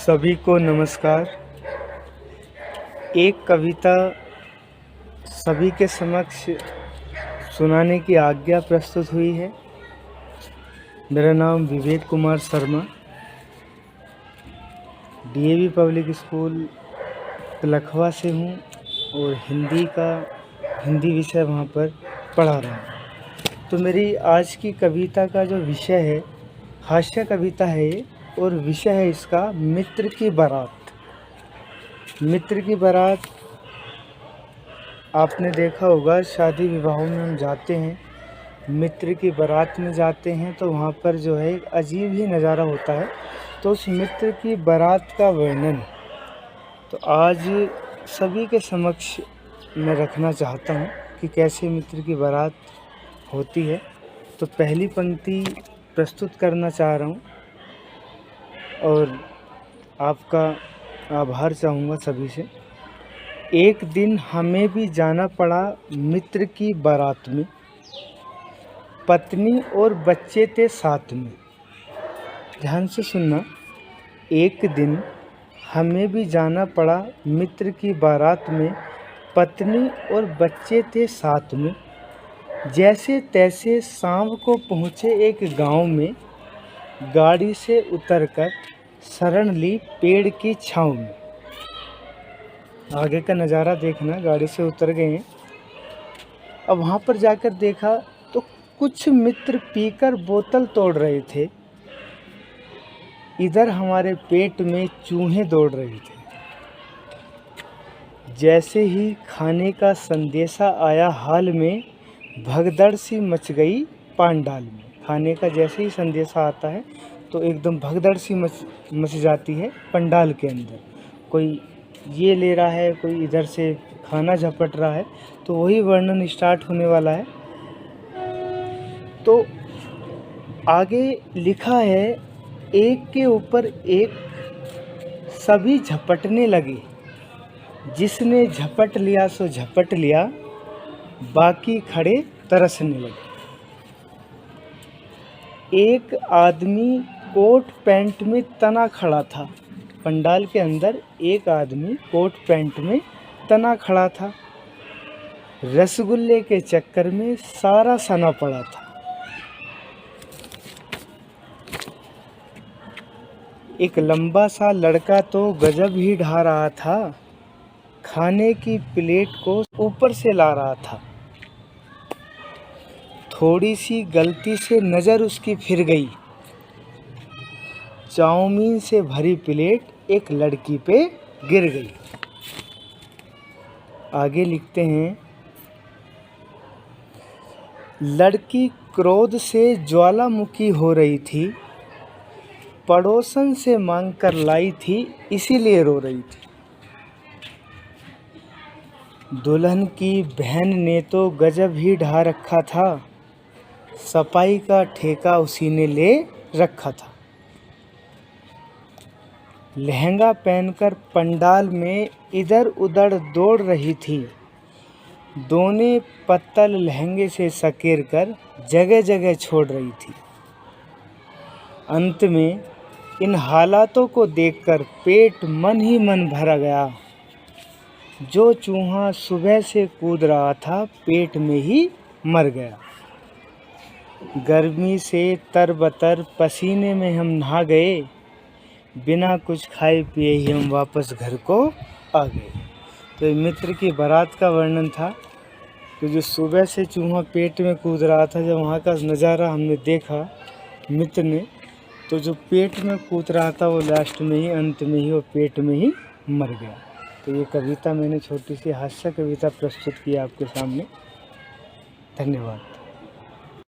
सभी को नमस्कार। एक कविता सभी के समक्ष सुनाने की आज्ञा प्रस्तुत हुई है। मेरा नाम Vivek Kumar Sharma, DAV public school Lakhwa से हूँ और हिंदी विषय वहाँ पर पढ़ा रहा हूँ। तो मेरी आज की कविता का जो विषय है, हास्य कविता है ये, और विषय है इसका मित्र की बारात। मित्र की बारात आपने देखा होगा, शादी विवाहों में हम जाते हैं, मित्र की बारात में जाते हैं तो वहाँ पर जो है एक अजीब ही नज़ारा होता है। तो उस मित्र की बारात का वर्णन तो आज सभी के समक्ष मैं रखना चाहता हूँ कि कैसे मित्र की बारात होती है। तो पहली पंक्ति प्रस्तुत करना चाह रहा हूँ और आपका आभार चाहूँगा सभी से। एक दिन हमें भी जाना पड़ा मित्र की बारात में, पत्नी और बच्चे थे साथ में। ध्यान से सुनना। एक दिन हमें भी जाना पड़ा मित्र की बारात में, पत्नी और बच्चे थे साथ में। जैसे तैसे शाम को पहुँचे एक गांव में, गाड़ी से उतरकर शरण ली पेड़ की छाँव में। आगे का नज़ारा देखना। गाड़ी से उतर गए हैं। अब वहाँ पर जाकर देखा तो कुछ मित्र पीकर बोतल तोड़ रहे थे। इधर हमारे पेट में चूहे दौड़ रहे थे। जैसे ही खाने का संदेशा आया हाल में, भगदड़ सी मच गई पांडाल में। खाने का जैसे ही संदेशा आता है तो एकदम भगदड़ सी मच जाती है पंडाल के अंदर। कोई ये ले रहा है, कोई इधर से खाना झपट रहा है। तो वही वर्णन स्टार्ट होने वाला है। तो आगे लिखा है, एक के ऊपर एक सभी झपटने लगे। जिसने झपट लिया सो झपट लिया, बाकी खड़े तरसने लगे। एक आदमी कोट पैंट में तना खड़ा था। पंडाल के अंदर एक आदमी कोट पैंट में तना खड़ा था। रसगुल्ले के चक्कर में सारा सना पड़ा था। एक लंबा सा लड़का तो गजब ही ढा रहा था, खाने की प्लेट को ऊपर से ला रहा था। थोड़ी सी गलती से नज़र उसकी फिर गई, चाउमीन से भरी प्लेट एक लड़की पे गिर गई। आगे लिखते हैं, लड़की क्रोध से ज्वालामुखी हो रही थी, पड़ोसन से मांग कर लाई थी, इसीलिए रो रही थी। दुल्हन की बहन ने तो गजब ही ढा रखा था, सफाई का ठेका उसी ने ले रखा था। लहंगा पहनकर पंडाल में इधर उधर दौड़ रही थी, दोनों पत्तल लहंगे से सकेर कर जगह जगह छोड़ रही थी। अंत में इन हालातों को देखकर पेट मन ही मन भरा गया। जो चूहा सुबह से कूद रहा था, पेट में ही मर गया। गर्मी से तरबतर पसीने में हम नहा गए, बिना कुछ खाए पिए ही हम वापस घर को आ गए। तो मित्र की बारात का वर्णन था कि जो सुबह से चूहा पेट में कूद रहा था, जब वहाँ का नज़ारा हमने देखा मित्र ने, तो जो पेट में कूद रहा था वो लास्ट में ही, अंत में ही वो पेट में ही मर गया। तो ये कविता मैंने छोटी सी हास्य कविता प्रस्तुत की आपके सामने। धन्यवाद।